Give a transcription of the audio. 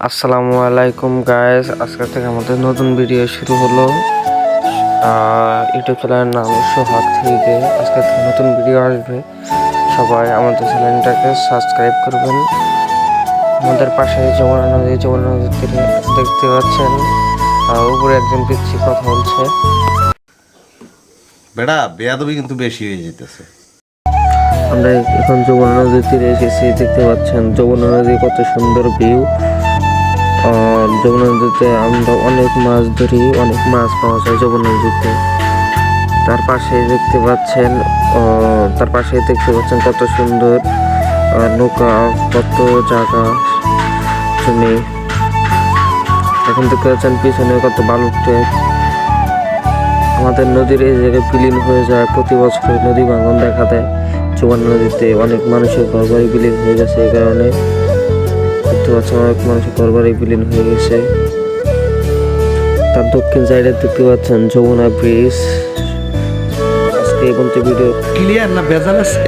আসসালামু আলাইকুম গাইস, আজকে থেকে আমাদের নতুন ভিডিও শুরু হলো। ইউটিউব চ্যানেলের নাম সোহাগ থেকে। আজকে থেকে নতুন ভিডিও আসবে, সবাই আমাদের চ্যানেলটাকে সাবস্ক্রাইব করবেন। আমাদের পাশে যমুনা নদীর তীরে দেখতে পাচ্ছেন, উপরে একজন পিচ্ছি কথা বলছে। বেড়া বেয়াদবি কিন্তু বেশি হয়ে যেতেছে। আমরা এখন যমুনা নদীর তীরে এসেছি, দেখতে পাচ্ছেন যমুনা নদী কত সুন্দর ভিউ। যমুনা নদীতে আমরা অনেক মাছ ধরি, অনেক মাছ পাওয়া যায় যমুনা নদীতে। তার পাশে দেখতে পাচ্ছেন কত সুন্দর নৌকা, কত জায়গা জমি। এখন দেখতে পাচ্ছেন পিছনে কত বালুর ট্রেক। আমাদের নদীর এই জায়গায় বিলীন হয়ে যায়, প্রতি বছর নদী ভাঙন দেখা দেয়। যমুনা নদীতে অনেক মানুষের ঘরবাড়ি বিলীন হয়ে গেছে, এই কারণে দেখতে পাচ্ছেন অনেক মানুষের ঘরবাড়ি বিলীন হয়ে গেছে। তার দক্ষিণ সাইডে দেখতে পাচ্ছেন যমুনা ব্রিজ। আজকে এই পর্যন্ত ভিডিও ক্লিয়ার না ভেজাল আছে?